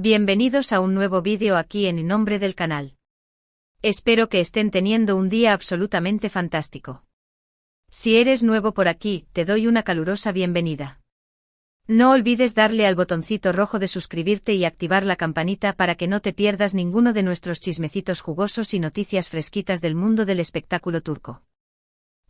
Bienvenidos a un nuevo vídeo aquí en nombre del canal. Espero que estén teniendo un día absolutamente fantástico. Si eres nuevo por aquí, te doy una calurosa bienvenida. No olvides darle al botoncito rojo de suscribirte y activar la campanita para que no te pierdas ninguno de nuestros chismecitos jugosos y noticias fresquitas del mundo del espectáculo turco.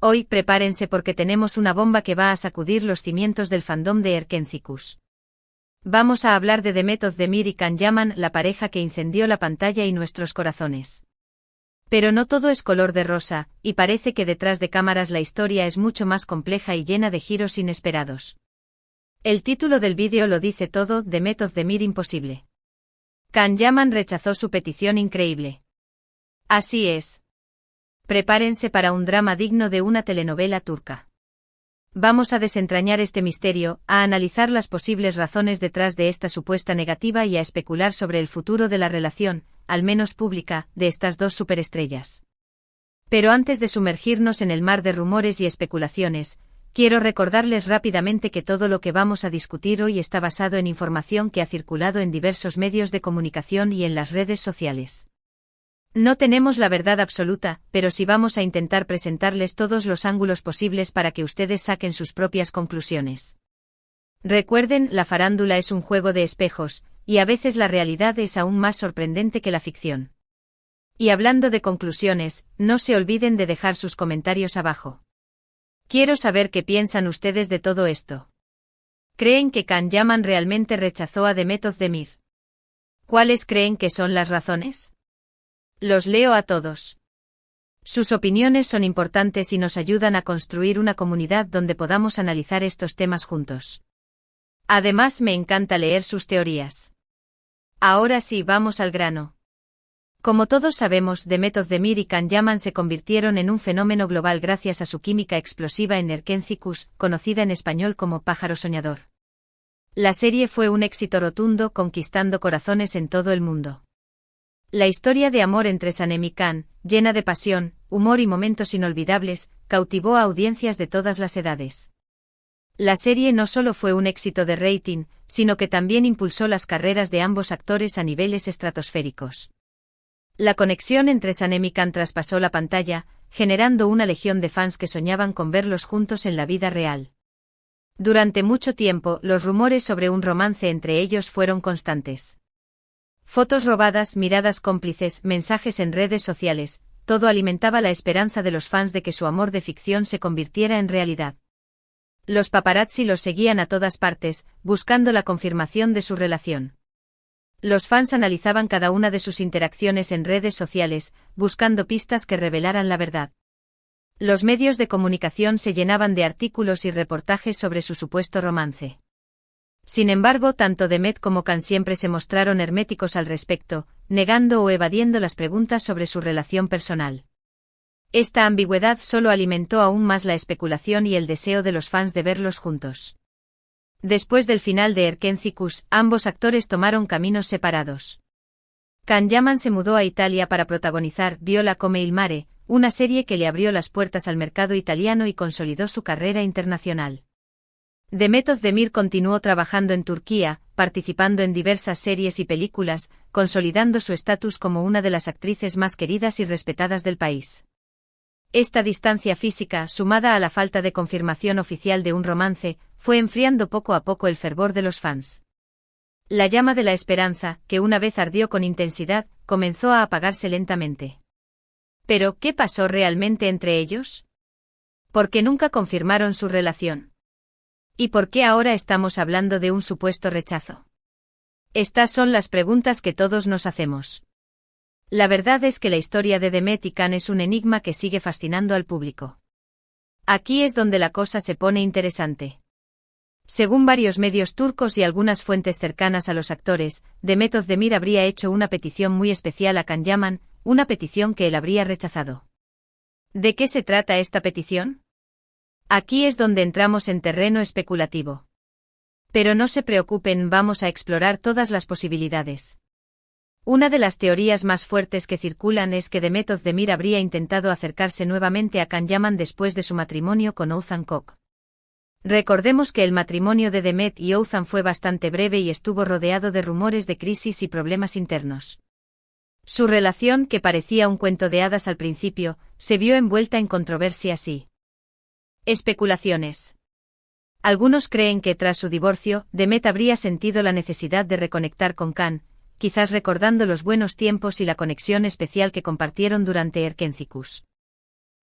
Hoy prepárense porque tenemos una bomba que va a sacudir los cimientos del fandom de Erkencikus. Vamos a hablar de Demet Özdemir y Can Yaman, la pareja que incendió la pantalla y nuestros corazones. Pero no todo es color de rosa, y parece que detrás de cámaras la historia es mucho más compleja y llena de giros inesperados. El título del vídeo lo dice todo: Demet Özdemir imposible. Can Yaman rechazó su petición increíble. Así es. Prepárense para un drama digno de una telenovela turca. Vamos a desentrañar este misterio, a analizar las posibles razones detrás de esta supuesta negativa y a especular sobre el futuro de la relación, al menos pública, de estas dos superestrellas. Pero antes de sumergirnos en el mar de rumores y especulaciones, quiero recordarles rápidamente que todo lo que vamos a discutir hoy está basado en información que ha circulado en diversos medios de comunicación y en las redes sociales. No tenemos la verdad absoluta, pero sí vamos a intentar presentarles todos los ángulos posibles para que ustedes saquen sus propias conclusiones. Recuerden, la farándula es un juego de espejos, y a veces la realidad es aún más sorprendente que la ficción. Y hablando de conclusiones, no se olviden de dejar sus comentarios abajo. Quiero saber qué piensan ustedes de todo esto. ¿Creen que Can Yaman realmente rechazó a Demet Özdemir? ¿Cuáles creen que son las razones? Los leo a todos. Sus opiniones son importantes y nos ayudan a construir una comunidad donde podamos analizar estos temas juntos. Además, me encanta leer sus teorías. Ahora sí, vamos al grano. Como todos sabemos, Demet Özdemir y Can Yaman se convirtieron en un fenómeno global gracias a su química explosiva en Erkencikus, conocida en español como Pájaro Soñador. La serie fue un éxito rotundo, conquistando corazones en todo el mundo. La historia de amor entre Sanem y Can, llena de pasión, humor y momentos inolvidables, cautivó a audiencias de todas las edades. La serie no solo fue un éxito de rating, sino que también impulsó las carreras de ambos actores a niveles estratosféricos. La conexión entre Sanem y Can traspasó la pantalla, generando una legión de fans que soñaban con verlos juntos en la vida real. Durante mucho tiempo, los rumores sobre un romance entre ellos fueron constantes. Fotos robadas, miradas cómplices, mensajes en redes sociales, todo alimentaba la esperanza de los fans de que su amor de ficción se convirtiera en realidad. Los paparazzi los seguían a todas partes, buscando la confirmación de su relación. Los fans analizaban cada una de sus interacciones en redes sociales, buscando pistas que revelaran la verdad. Los medios de comunicación se llenaban de artículos y reportajes sobre su supuesto romance. Sin embargo, tanto Demet como Can siempre se mostraron herméticos al respecto, negando o evadiendo las preguntas sobre su relación personal. Esta ambigüedad solo alimentó aún más la especulación y el deseo de los fans de verlos juntos. Después del final de Erkencikus, ambos actores tomaron caminos separados. Can Yaman se mudó a Italia para protagonizar Viola come il mare, una serie que le abrió las puertas al mercado italiano y consolidó su carrera internacional. Demet Özdemir continuó trabajando en Turquía, participando en diversas series y películas, consolidando su estatus como una de las actrices más queridas y respetadas del país. Esta distancia física, sumada a la falta de confirmación oficial de un romance, fue enfriando poco a poco el fervor de los fans. La llama de la esperanza, que una vez ardió con intensidad, comenzó a apagarse lentamente. ¿Pero qué pasó realmente entre ellos? ¿Por qué nunca confirmaron su relación? ¿Y por qué ahora estamos hablando de un supuesto rechazo? Estas son las preguntas que todos nos hacemos. La verdad es que la historia de Demet y Can es un enigma que sigue fascinando al público. Aquí es donde la cosa se pone interesante. Según varios medios turcos y algunas fuentes cercanas a los actores, Demet Özdemir habría hecho una petición muy especial a Can Yaman, una petición que él habría rechazado. ¿De qué se trata esta petición? Aquí es donde entramos en terreno especulativo. Pero no se preocupen, vamos a explorar todas las posibilidades. Una de las teorías más fuertes que circulan es que Demet Özdemir habría intentado acercarse nuevamente a Can Yaman después de su matrimonio con Oğuzhan Koç. Recordemos que el matrimonio de Demet y Oğuzhan fue bastante breve y estuvo rodeado de rumores de crisis y problemas internos. Su relación, que parecía un cuento de hadas al principio, se vio envuelta en controversias y especulaciones. Algunos creen que tras su divorcio, Demet habría sentido la necesidad de reconectar con Can, quizás recordando los buenos tiempos y la conexión especial que compartieron durante Erkenci-Kuş.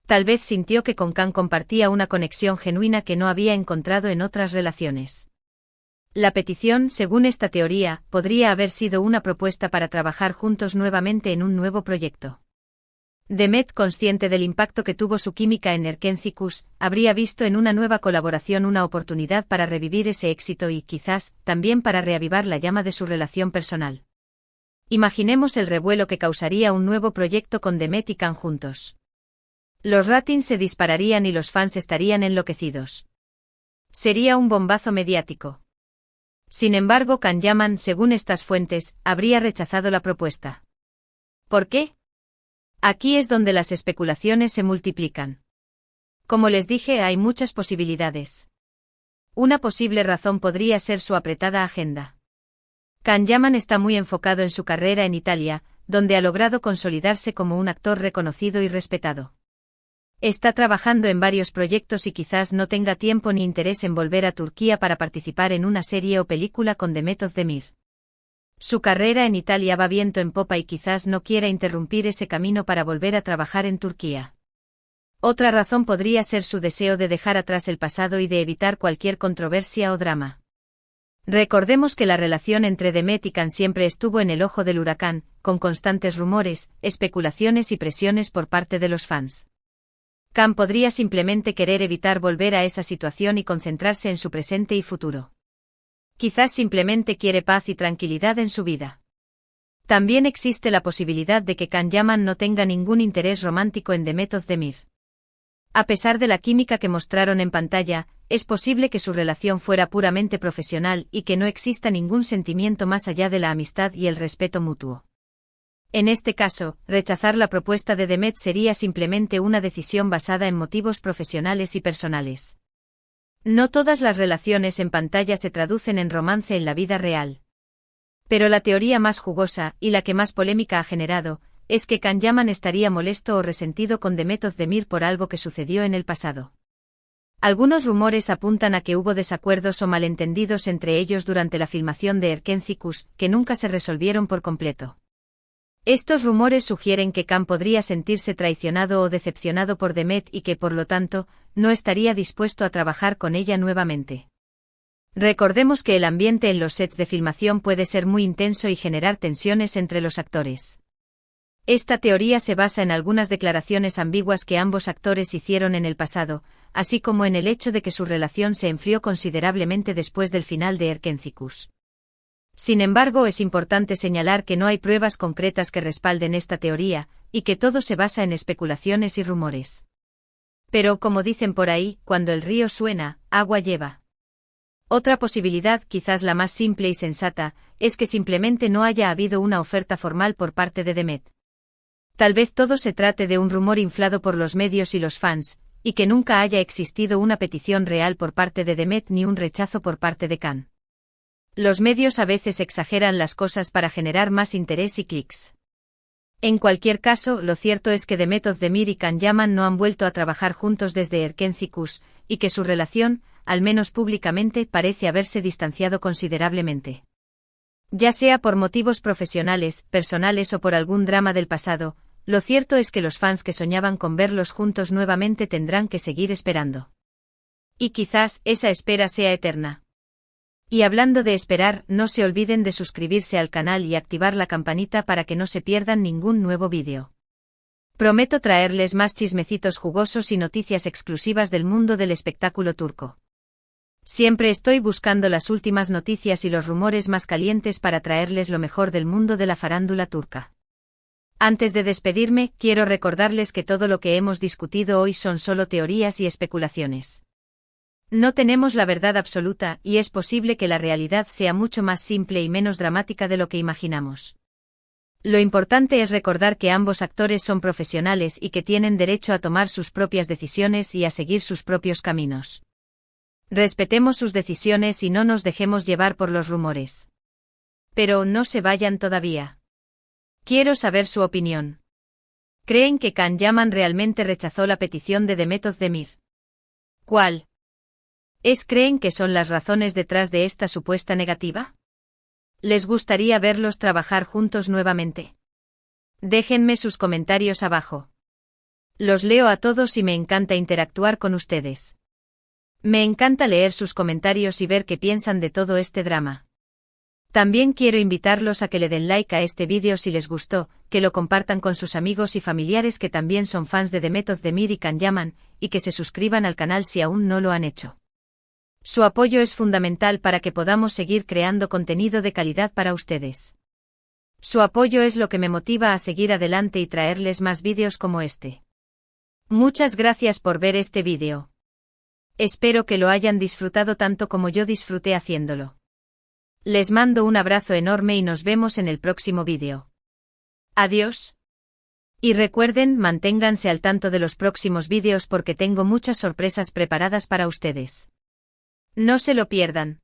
Tal vez sintió que con Can compartía una conexión genuina que no había encontrado en otras relaciones. La petición, según esta teoría, podría haber sido una propuesta para trabajar juntos nuevamente en un nuevo proyecto. Demet, consciente del impacto que tuvo su química en Erkenci-Kuş, habría visto en una nueva colaboración una oportunidad para revivir ese éxito y, quizás, también para reavivar la llama de su relación personal. Imaginemos el revuelo que causaría un nuevo proyecto con Demet y Can juntos. Los ratings se dispararían y los fans estarían enloquecidos. Sería un bombazo mediático. Sin embargo, Can Yaman, según estas fuentes, habría rechazado la propuesta. ¿Por qué? Aquí es donde las especulaciones se multiplican. Como les dije, hay muchas posibilidades. Una posible razón podría ser su apretada agenda. Can Yaman está muy enfocado en su carrera en Italia, donde ha logrado consolidarse como un actor reconocido y respetado. Está trabajando en varios proyectos y quizás no tenga tiempo ni interés en volver a Turquía para participar en una serie o película con Demet Özdemir. Su carrera en Italia va viento en popa y quizás no quiera interrumpir ese camino para volver a trabajar en Turquía. Otra razón podría ser su deseo de dejar atrás el pasado y de evitar cualquier controversia o drama. Recordemos que la relación entre Demet y Can siempre estuvo en el ojo del huracán, con constantes rumores, especulaciones y presiones por parte de los fans. Can podría simplemente querer evitar volver a esa situación y concentrarse en su presente y futuro. Quizás simplemente quiere paz y tranquilidad en su vida. También existe la posibilidad de que Can Yaman no tenga ningún interés romántico en Demet Özdemir. A pesar de la química que mostraron en pantalla, es posible que su relación fuera puramente profesional y que no exista ningún sentimiento más allá de la amistad y el respeto mutuo. En este caso, rechazar la propuesta de Demet sería simplemente una decisión basada en motivos profesionales y personales. No todas las relaciones en pantalla se traducen en romance en la vida real. Pero la teoría más jugosa, y la que más polémica ha generado, es que Can Yaman estaría molesto o resentido con Demet Özdemir por algo que sucedió en el pasado. Algunos rumores apuntan a que hubo desacuerdos o malentendidos entre ellos durante la filmación de Erkenci-Kuş, que nunca se resolvieron por completo. Estos rumores sugieren que Can podría sentirse traicionado o decepcionado por Demet y que, por lo tanto, no estaría dispuesto a trabajar con ella nuevamente. Recordemos que el ambiente en los sets de filmación puede ser muy intenso y generar tensiones entre los actores. Esta teoría se basa en algunas declaraciones ambiguas que ambos actores hicieron en el pasado, así como en el hecho de que su relación se enfrió considerablemente después del final de Erkenci-Kuş. Sin embargo, es importante señalar que no hay pruebas concretas que respalden esta teoría, y que todo se basa en especulaciones y rumores. Pero, como dicen por ahí, cuando el río suena, agua lleva. Otra posibilidad, quizás la más simple y sensata, es que simplemente no haya habido una oferta formal por parte de Demet. Tal vez todo se trate de un rumor inflado por los medios y los fans, y que nunca haya existido una petición real por parte de Demet ni un rechazo por parte de Can. Los medios a veces exageran las cosas para generar más interés y clics. En cualquier caso, lo cierto es que Demet Özdemir y Can Yaman no han vuelto a trabajar juntos desde Erkenci-Kuş, y que su relación, al menos públicamente, parece haberse distanciado considerablemente. Ya sea por motivos profesionales, personales o por algún drama del pasado, lo cierto es que los fans que soñaban con verlos juntos nuevamente tendrán que seguir esperando. Y quizás esa espera sea eterna. Y hablando de esperar, no se olviden de suscribirse al canal y activar la campanita para que no se pierdan ningún nuevo vídeo. Prometo traerles más chismecitos jugosos y noticias exclusivas del mundo del espectáculo turco. Siempre estoy buscando las últimas noticias y los rumores más calientes para traerles lo mejor del mundo de la farándula turca. Antes de despedirme, quiero recordarles que todo lo que hemos discutido hoy son solo teorías y especulaciones. No tenemos la verdad absoluta y es posible que la realidad sea mucho más simple y menos dramática de lo que imaginamos. Lo importante es recordar que ambos actores son profesionales y que tienen derecho a tomar sus propias decisiones y a seguir sus propios caminos. Respetemos sus decisiones y no nos dejemos llevar por los rumores. Pero no se vayan todavía. Quiero saber su opinión. ¿Creen que Can Yaman realmente rechazó la petición de Demet Özdemir? ¿Cuál creen que son las razones detrás de esta supuesta negativa? ¿Les gustaría verlos trabajar juntos nuevamente? Déjenme sus comentarios abajo. Los leo a todos y me encanta interactuar con ustedes. Me encanta leer sus comentarios y ver qué piensan de todo este drama. También quiero invitarlos a que le den like a este vídeo si les gustó, que lo compartan con sus amigos y familiares que también son fans de Demet Özdemir y Can Yaman, y que se suscriban al canal si aún no lo han hecho. Su apoyo es fundamental para que podamos seguir creando contenido de calidad para ustedes. Su apoyo es lo que me motiva a seguir adelante y traerles más vídeos como este. Muchas gracias por ver este vídeo. Espero que lo hayan disfrutado tanto como yo disfruté haciéndolo. Les mando un abrazo enorme y nos vemos en el próximo vídeo. Adiós. Y recuerden, manténganse al tanto de los próximos vídeos porque tengo muchas sorpresas preparadas para ustedes. No se lo pierdan.